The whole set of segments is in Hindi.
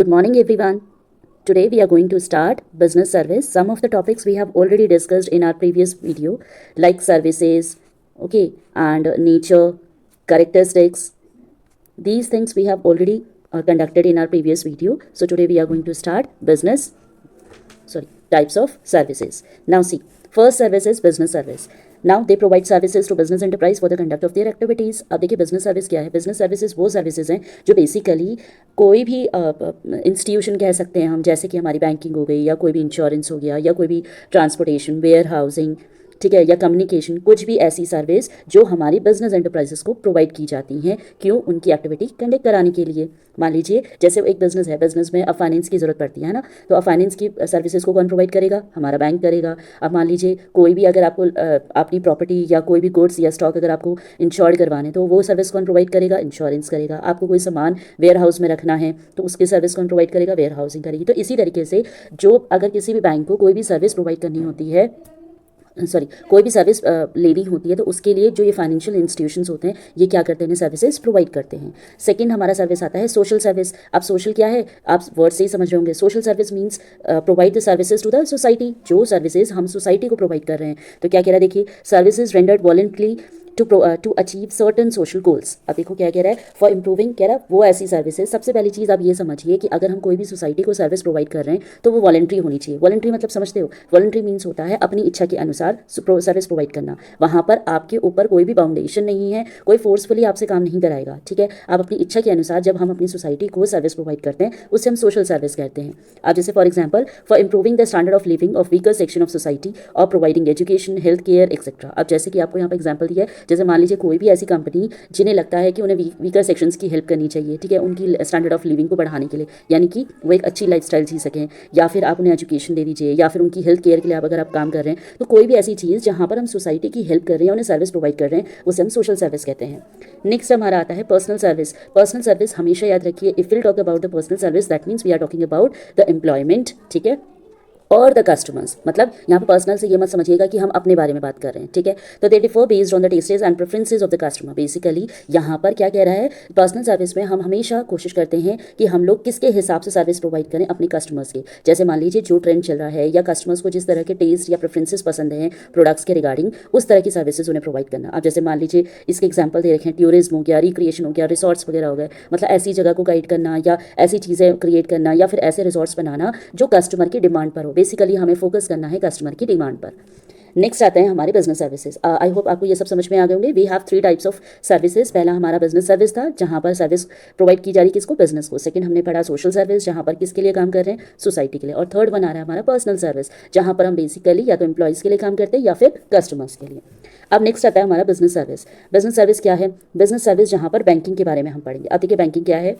Good morning, everyone. Today we are going to start business service. Some of the topics we have already discussed in our previous video, like services, okay, and nature, characteristics. These things we have already conducted in our previous video. So today we are going to start types of services. Now see, first service is business service. Now they provide services to business enterprise for the conduct of their activities. अब देखिए बिजनेस सर्विस क्या है. बिजनेस सर्विसेज वो सर्विसेज हैं जो बेसिकली कोई भी इंस्टीट्यूशन कह सकते हैं हम, जैसे कि हमारी बैंकिंग हो गई या कोई भी इंश्योरेंस हो गया या कोई भी ट्रांसपोर्टेशन, वेयर हाउसिंग, ठीक है, या कम्युनिकेशन, कुछ भी ऐसी सर्विस जो हमारी बिजनेस एंटरप्राइजेस को प्रोवाइड की जाती हैं. क्यों? उनकी एक्टिविटी कंडक्ट कराने के लिए. मान लीजिए जैसे एक बिजनेस है, बिजनेस में अब फाइनेंस की ज़रूरत पड़ती है ना, तो अब फाइनेंस की सर्विसेज को कौन प्रोवाइड करेगा? हमारा बैंक करेगा. अब मान लीजिए कोई भी अगर आपको अपनी प्रॉपर्टी या कोई भी गुड्स या स्टॉक अगर आपको इंश्योर्ड करवाने, तो वो सर्विस कौन प्रोवाइड करेगा? इंश्योरेंस करेगा. आपको कोई सामान वेयर हाउस में रखना है तो उसकी सर्विस कौन प्रोवाइड करेगा? वेयर हाउसिंग करेगी. तो इसी तरीके से जो अगर किसी भी बैंक को कोई भी सर्विस प्रोवाइड करनी होती है, कोई भी सर्विस लेनी होती है, तो उसके लिए जो ये फाइनेंशियल इंस्टीट्यूशंस होते हैं ये क्या करते हैं? सर्विसेज प्रोवाइड करते हैं. सेकंड हमारा सर्विस आता है सोशल सर्विस. अब सोशल क्या है? आप वर्ड से ही समझ रहे होंगे. Social service means provide the services to the society. जो सर्विसेज हम सोसाइटी को प्रोवाइड कर रहे हैं. तो क्या कह रहा है? देखिए, services rendered voluntarily to achieve certain social goals. अब देखो क्या कह रहा है? फॉर इंप्रूविंग, कह रहा है वो ऐसी सर्विसेज. सबसे पहली चीज़ आप ये समझिए कि अगर हम कोई भी सोसाइटी को सर्विस प्रोवाइड कर रहे हैं तो वो वॉलंटरी होनी चाहिए. वॉलंटरी मतलब समझते हो? वॉलंटरी मीन्स होता है अपनी इच्छा के अनुसार सर्विस प्रोवाइड करना. वहाँ पर आपके ऊपर कोई भी बाउंडेशन नहीं है, कोई फोर्सफुली आपसे काम नहीं कराएगा. ठीक है, आप अपनी इच्छा के अनुसार जब हम अपनी सोसाइटी को सर्विस प्रोवाइड करते हैं उससे हम सोशल सर्विस कहते हैं. अब जैसे for example, for improving the standard of living of weaker section of society और providing education, health care etcetera. अब जैसे कि आपको यहाँ पर एग्जाम्पल दिया है, जैसे मान लीजिए कोई भी ऐसी कंपनी जिन्हें लगता है कि उन्हें वीकर सेक्शंस की हेल्प करनी चाहिए, ठीक है, उनकी स्टैंडर्ड ऑफ लिविंग को बढ़ाने के लिए, यानी कि वो एक अच्छी लाइफस्टाइल जी सकें, या फिर आप उन्हें एजुकेशन दे दीजिए, या फिर उनकी हेल्थ केयर के लिए आप अगर आप काम कर रहे हैं, तो कोई भी ऐसी चीज़ जहाँ पर हम सोसाइटी की हेल्प कर रहे हैं, उन्हें सर्विस प्रोवाइड कर रहे हैं, उसे हम सोशल सर्विस कहते हैं. नेक्स्ट हमारा आता है पर्सनल सर्विस. पर्सनल सर्विस हमेशा याद रखिए, if will talk about the personal service that means we are talking about the employment, ठीक है, और द कस्टमर्स. मतलब यहाँ पर पर्सनल से ये मत समझिएगा कि हम अपने बारे में बात कर रहे हैं, ठीक है. तो they differ based on the tastes and preferences of the customer. Basically यहाँ पर क्या कह रहा है? पर्सनल सर्विस में हम हमेशा कोशिश करते हैं कि हम लोग किसके हिसाब से सर्विस प्रोवाइड करें अपने कस्टमर्स के. जैसे मान लीजिए जो ट्रेंड चल रहा है या कस्टमर्स को जिस तरह के टेस्ट या प्रेफरेंसेज पसंद हैं प्रोडक्ट्स के रिगार्डिंग, उस तरह की सर्विसेज उन्हें प्रोवाइड करना. अब जैसे मान लीजिए इसके एग्जाम्पल दे रखे हैं, टूरिज्म हो गया, रिक्रिएशन हो गया, रिसोर्ट्स वगैरह हो गए. मतलब ऐसी जगह को गाइड करना या ऐसी चीज़ें क्रिएट करना या फिर ऐसे रिसोर्ट्स बनाना जो कस्टमर की डिमांड पर हो. बेसिकली हमें फोकस करना है कस्टमर की डिमांड पर. नेक्स्ट आते हैं हमारे बिजनेस सर्विसेज. आई होप आपको ये सब समझ में आ गए होंगे. We have 3 types of services. पहला हमारा बिजनेस सर्विस था जहाँ पर सर्विस प्रोवाइड की जा रही किसको? बिजनेस को. सेकंड हमने पढ़ा सोशल सर्विस, जहाँ पर किसके लिए काम कर रहे हैं? सोसाइटी के लिए. और थर्ड बना रहा है हमारा पर्सनल सर्विस, जहाँ पर हम बेसिकली या तो एम्प्लॉयज़ के लिए काम करते हैं या फिर कस्टमर्स के लिए. अब नेक्स्ट आता है हमारा बिजनेस सर्विस. बिजनेस सर्विस क्या है? बिजनेस सर्विस जहाँ पर बैंकिंग के बारे में हम पढ़ेंगे. अब देखिए बैंकिंग क्या है.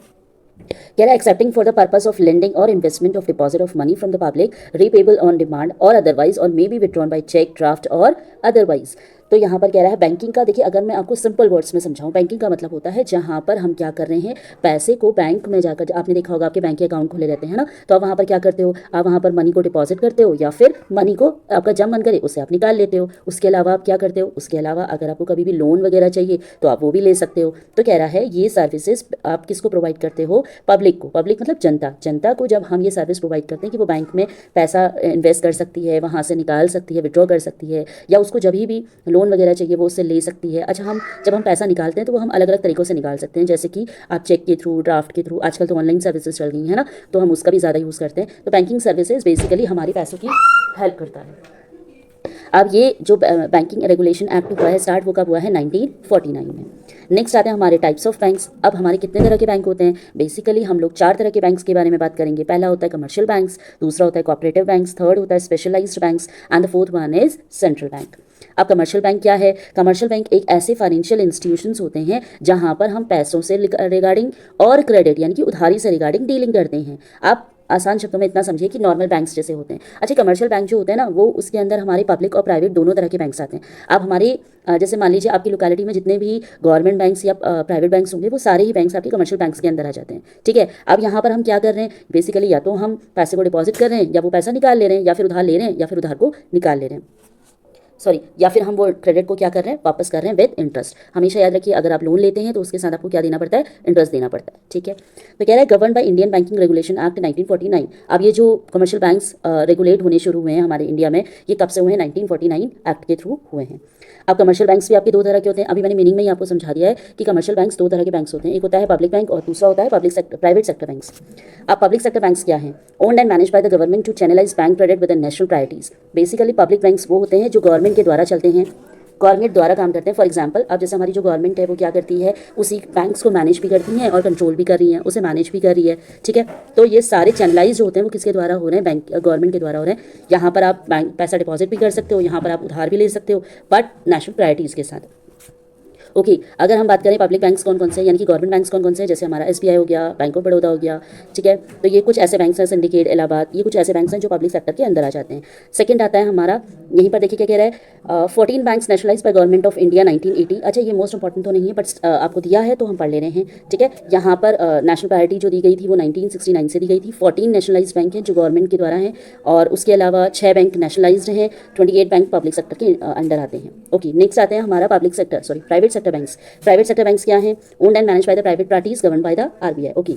कह रहा है accepting for the purpose of lending और investment of deposit of money from the public, repayable on demand और अदरवाइज, और may be withdrawn by cheque, draft और अदरवाइज. तो यहाँ पर कह रहा है बैंकिंग का. देखिए अगर मैं आपको सिंपल वर्ड्स में समझाऊं, बैंकिंग का मतलब होता है जहाँ पर हम क्या कर रहे हैं, पैसे को बैंक में जाकर, आपने देखा होगा आपके बैंक के अकाउंट खुले रहते हैं ना, तो आप वहाँ पर क्या करते हो? आप वहाँ पर मनी को डिपॉजिट करते हो या फिर मनी को आपका जब मन करे उससे आप निकाल लेते हो. उसके अलावा आप क्या करते हो? उसके अलावा अगर आपको कभी भी लोन वगैरह चाहिए तो आप वो भी ले सकते हो. तो कह रहा है ये सर्विसेज आप किसको प्रोवाइड करते हो? पब्लिक को. पब्लिक मतलब जनता. जनता को जब हम ये सर्विस प्रोवाइड करते हैं कि वो बैंक में पैसा इन्वेस्ट कर सकती है, वहाँ से निकाल सकती है, विड्रॉ कर सकती है, या उसको जब भी लोन वगैरह चाहिए वो ले सकती है. अच्छा, जब हम पैसा निकालते हैं तो वो हम अलग अलग तरीक़ों से निकाल सकते हैं, जैसे कि आप चेक के थ्रू, ड्राफ्ट के थ्रू, आजकल तो ऑनलाइन सर्विसेज चल गई है ना, तो हम उसका भी ज़्यादा यूज़ करते हैं. तो बैंकिंग सर्विसेज बेसिकली हमारे पैसों की हेल्प करता है. अब ये जो बैंकिंग रेगुलेशन एक्ट हुआ है स्टार्ट, वो कब हुआ है? 1949 में. नेक्स्ट आते हैं हमारे टाइप्स ऑफ बैंक्स. अब हमारे कितने तरह के बैंक होते हैं? बेसिकली हम लोग 4 तरह के बैंक्स के बारे में बात करेंगे. पहला होता है कमर्शियल बैंक्स, दूसरा होता है कोऑपरेटिव बैंक्स, थर्ड होता है specialised banks and the fourth one is central bank. अब कमर्शियल बैंक क्या है? कमर्शियल बैंक एक ऐसे फाइनेंशियल इंस्टीट्यूशंस होते हैं जहां पर हम पैसों से रिगार्डिंग और क्रेडिट यानी कि उधारी से रिगार्डिंग डीलिंग करते हैं. आप आसान शब्दों में इतना समझिए कि नॉर्मल बैंक्स जैसे होते हैं. अच्छा, कमर्शियल बैंक जो होते हैं ना, वो उसके अंदर हमारे पब्लिक और प्राइवेट दोनों तरह के बैंक्स आते हैं. अब हमारे जैसे मान लीजिए आपकी लोकेलिटी में जितने भी गवर्नमेंट बैंक्स या प्राइवेट बैंक्स होंगे वो सारे ही बैंक्स आपके कमर्शियल बैंक्स के अंदर आ जाते हैं. ठीक है, अब यहाँ पर हम क्या कर रहे हैं? बेसिकली या तो हम पैसे को डिपॉजिट कर रहे हैं, या वो पैसा निकाल ले रहे हैं, या फिर उधार ले रहे हैं, या फिर उधार को निकाल ले रहे हैं. सॉरी, या फिर हम वो क्रेडिट को क्या कर रहे हैं, वापस कर रहे हैं विद इंटरेस्ट। हमेशा याद रखिए, अगर आप लोन लेते हैं तो उसके साथ आपको क्या देना पड़ता है, इंटरेस्ट देना पड़ता है, ठीक है। तो कह रहा है govern by Indian banking regulation act 1949। अब ये जो कमर्शियल बैंक्स रेगुलेट होने शुरू हुए हैं हमारे इंडिया में, ये कब से हुए हैं, 1949 एक्ट के थ्रू हुए हैं। अब कमर्शियल बैंक्स भी आपके दो तरह के होते हैं। अभी मैंने मीनिंग में ही आपको समझा दिया है कि कमर्शियल बैंक्स दो तरह के बैंक्स होते हैं, एक होता है पब्लिक बैंक और दूसरा होता है प्राइवेट सेक्टर बैंक्स। अब पब्लिक सेक्टर बैंक्स क्या हैं, owned and manage by the government to channelise bank credit with national priorities. Basically public banks वो होते हैं जो गवर्नमेंट के द्वारा चलते हैं, गवर्नमेंट द्वारा काम करते हैं। फॉर एग्जांपल, अब जैसे हमारी जो गवर्नमेंट है वो क्या करती है, उसी बैंक्स को मैनेज भी करती हैं और कंट्रोल भी कर रही हैं, उसे मैनेज भी कर रही है, ठीक है। तो ये सारे चैनलाइज जो होते हैं वो किसके द्वारा हो रहे हैं, बैंक गवर्नमेंट के द्वारा हो रहे हैं। यहाँ पर आप बैंक पैसा डिपॉजिट भी कर सकते हो, यहाँ पर आप उधार भी ले सकते हो, बट नेशनल प्रायोरिटीज़ के साथ। ओके, अगर हम बात करें पब्लिक बैंक्स कौन कौन से हैं, यानी कि गवर्नमेंट बैंक्स कौन कौन से हैं, जैसे हमारा SBI हो गया, बैंक ऑफ बड़ौदा हो गया, ठीक है। तो ये कुछ ऐसे बैंक्स हैं, सिंडिकेट, इलाहाबाद, ये कुछ ऐसे बैंक्स हैं जो पब्लिक सेक्टर के अंदर आ जाते हैं। सेकंड आता है हमारा, यहीं पर देखिए क्या कह रहा है, 14 banks nationalise by government of India 1980। अच्छा, ये मोस्ट इंपॉर्टेंट तो नहीं है, बट आपको दिया है तो हम पढ़ ले रहे हैं, ठीक है। यहाँ पर नेशनल प्रायोरिटी जो दी गई थी वो 1969 से दी गई थी। 14 नेशनलाइज बैंक हैं जो गवर्नमेंट के द्वारा हैं, और उसके अलावा 6 बैंक नेशनलाइज्ड हैं, 28 बैंक पब्लिक सेक्टर के अंडर आते हैं। ओके, नेक्स्ट आते हैं हमारा private sector banks. Private sector banks क्या हैं, owned and manage by the private parties govern by the RBI। Okay,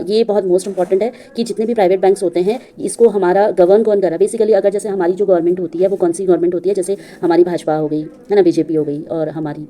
ये बहुत मोस्ट इंपॉर्टेंट है कि जितने भी प्राइवेट बैंक्स होते हैं इसको हमारा गवर्न कौन कर रहा है। बेसिकली अगर जैसे हमारी जो गवर्नमेंट होती है वो कौन सी गवर्नमेंट होती है, जैसे हमारी भाजपा हो गई है ना, BJP हो गई, और हमारी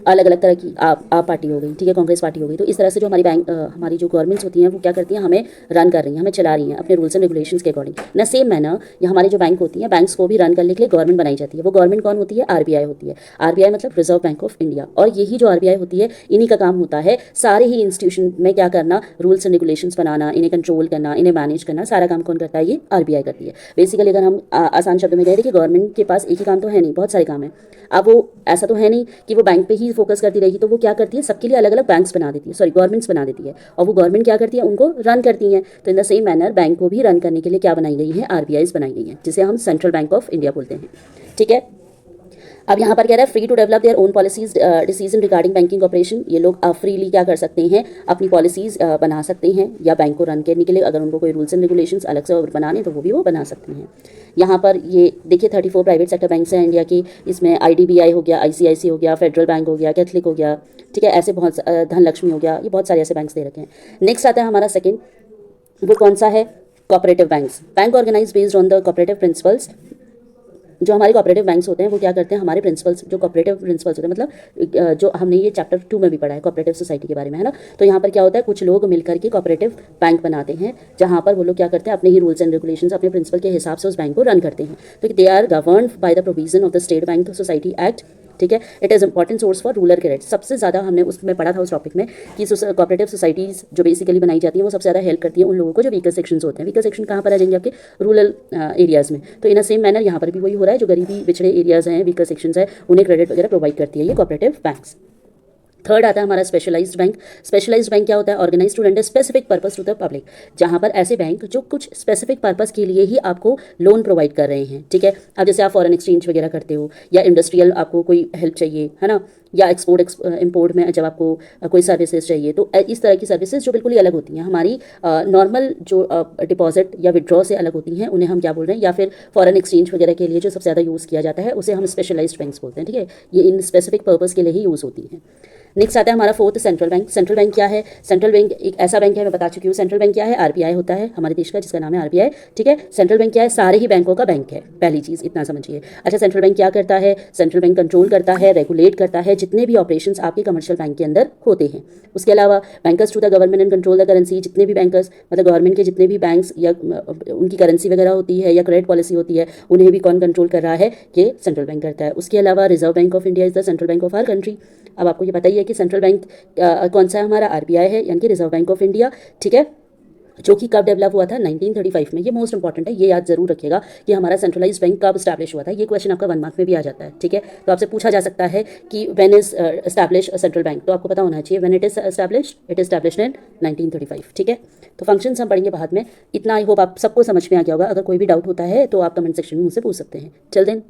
अलग अलग तरह की आप पार्टी हो गई, ठीक है, कांग्रेस पार्टी हो गई। तो इस तरह से जो हमारी जो गवर्नमेंट्स होती हैं वो क्या करती हैं, हमें रन कर रही हैं, हमें चला रही हैं अपने रूल्स एंड रेगुलेशंस के अकॉर्डिंग। न सेम मैनर ये हमारी जो बैंक होती हैं, बैंक्स को भी रन करने के लिए गवर्नमेंट बनाई जाती है। वो गवर्नमेंट कौन होती है, RBI होती है। RBI मतलब रिजर्व बैंक ऑफ इंडिया। और यही जो RBI होती है, इन्हीं का काम होता है सारे ही इंस्टीट्यूशन में क्या करना, रूल्स एंड रेगुलेशंस बनाना, इन्हें कंट्रोल करना, इन्हें मैनेज करना, सारा काम कौन करता है, ये RBI करती है। बेसिकली अगर हम आसान शब्दों में कहें, देखिए गवर्नमेंट के पास एक ही काम तो है नहीं, बहुत सारे काम है। अब वो ऐसा तो है नहीं कि वो बैंक पे ही फोकस करती रहेगी, तो वो क्या करती है, सबके लिए अलग अलग बैंक्स बना देती है, सॉरी गवर्नमेंट्स बना देती है, और वो गवर्नमेंट क्या करती है, उनको रन करती हैं। तो in the same manner bank को भी रन करने के लिए क्या बनाई गई है, RBIs बनाई गई हैं, जिसे हम सेंट्रल बैंक ऑफ इंडिया बोलते हैं, ठीक है। अब यहाँ पर कह रहा है free to develop their own policies decision regarding banking operation. ये लोग फ्रीली क्या कर सकते हैं, अपनी पॉलिसीज बना सकते हैं, या बैंक को रन करने के लिए अगर उनको कोई रूल्स एंड रेगुलेशंस अलग से बनाने तो वो भी वो बना सकते हैं। यहाँ पर ये देखिए 34 प्राइवेट सेक्टर बैंक्स हैं इंडिया की। इसमें IDBI हो गया, ICICI हो गया, फेडरल बैंक हो गया, कैथलिक हो गया, ठीक है, ऐसे बहुत धनलक्ष्मी हो गया, ये बहुत सारे ऐसे बैंक्स दे रखे हैं। नेक्स्ट आता है हमारा सेकेंड, वो कौन सा है, cooperative banks. Bank organise based on the cooperative principles. जो हमारे कोऑपरेटिव बैंक्स होते हैं वो क्या करते हैं, हमारे प्रिंसिपल्स जो कोऑपरेटिव प्रिंसिपल्स होते हैं, मतलब जो हमने ये चैप्टर 2 में भी पढ़ा है कोऑपरेटिव सोसाइटी के बारे में, है ना। तो यहाँ पर क्या होता है, कुछ लोग मिलकर के कोऑपरेटिव बैंक बनाते हैं, जहाँ पर वो लोग क्या करते हैं, अपने ही रूल्स एंड रेगुलेशंस अपने प्रिंसिपल के हिसाब से उस बैंक को रन करते हैं। तो they are governed by the provision of the state bank society act, ठीक है। It is important source for rural credit. सबसे ज़्यादा हमने उसमें पढ़ा था उस टॉपिक में कि कोऑपरेटिव सोसाइटीज़ जो बेसिकली बनाई जाती हैं वो सबसे ज़्यादा हेल्प करती हैं उन लोगों को जो वीकर सेक्शंस होते हैं। वीकर सेक्शन कहाँ पर आ जाएंगे, आपके रूरल एरियाज़ में। तो इन अ सेम मैनर यहाँ पर भी वही हो रहा है, जो गरीबी पिछड़े एरियाज़ हैं, वीकर सेक्शंस हैं, उन्हें क्रेडिट वगैरह प्रोवाइड करती है ये कोऑपरेटिव बैंक्स। थर्ड आता है हमारा स्पेशलाइज्ड बैंक। स्पेशलाइज्ड बैंक क्या होता है, organise to render specific purpose to the public. जहाँ पर ऐसे बैंक जो कुछ स्पेसिफिक पर्पस के लिए ही आपको लोन प्रोवाइड कर रहे हैं, ठीक है। अब जैसे आप फॉरेन एक्सचेंज वगैरह करते हो, या इंडस्ट्रियल आपको कोई हेल्प चाहिए, है ना, या एक्सपोर्ट इम्पोर्ट में जब आपको कोई सर्विसेज चाहिए, तो इस तरह की सर्विसेज जो बिल्कुल ही अलग होती हैं, हमारी नॉर्मल जो डिपॉजिट या विड्रॉ से अलग होती हैं, उन्हें हम क्या बोल रहे हैं, या फिर फॉरेन एक्सचेंज वगैरह के लिए जो सबसे ज़्यादा यूज़ किया जाता है उसे हम स्पेशलाइज्ड बैंक्स बोलते हैं, ठीक है। ये इन स्पेसिफिक पर्पस के लिए ही यूज़ होती हैं। नेक्स्ट आता है हमारा fourth, central bank. Central bank क्या है, सेंट्रल बैंक एक ऐसा बैंक है, मैं बता चुकी हूँ। सेंट्रल बैंक क्या है, RBI होता है हमारे देश का, जिसका नाम है RBI, ठीक है। सेंट्रल बैंक क्या है, सारे ही बैंकों का बैंक है, पहली चीज़ इतना समझिए। अच्छा, सेंट्रल बैंक क्या करता है, सेंट्रल बैंक कंट्रोल करता है, रेगुलेट करता है जितने भी ऑपरेशंस आपके कमर्शियल बैंक के अंदर होते हैं। उसके अलावा bankers to the government and control the currency. जितने भी बैंकर्स मतलब गवर्नमेंट के जितने भी बैंक्स या उनकी करेंसी वगैरह होती है या क्रेडिट पॉलिसी होती है, उन्हें भी कौन कंट्रोल कर रहा है, ये सेंट्रल बैंक करता है। उसके अलावा Reserve Bank of India is the central bank of our country. अब आपको ये पता ही है कि सेंट्रल बैंक कौन सा है, हमारा RBI है, यानी कि रिजर्व बैंक ऑफ इंडिया, ठीक है, जो कि कब डेवलप हुआ था, 1935 में। ये मोस्ट इंपॉर्टेंट है, ये याद जरूर रखिएगा कि हमारा सेंट्रलाइज बैंक कब स्टैब्लिश हुआ था। ये क्वेश्चन आपका 1 मार्क में भी आ जाता है, ठीक है। तो आपसे पूछा जा सकता है कि when is establish central bank, तो आपको पता होना चाहिए when it is established in 1935, ठीक है। तो फंक्शंस हम पढ़ेंगे बाद में। इतना आई होप आप सबको समझ में आ गया होगा। अगर कोई भी डाउट होता है तो आप कमेंट सेक्शन में मुझसे पूछ सकते हैं। चल देन।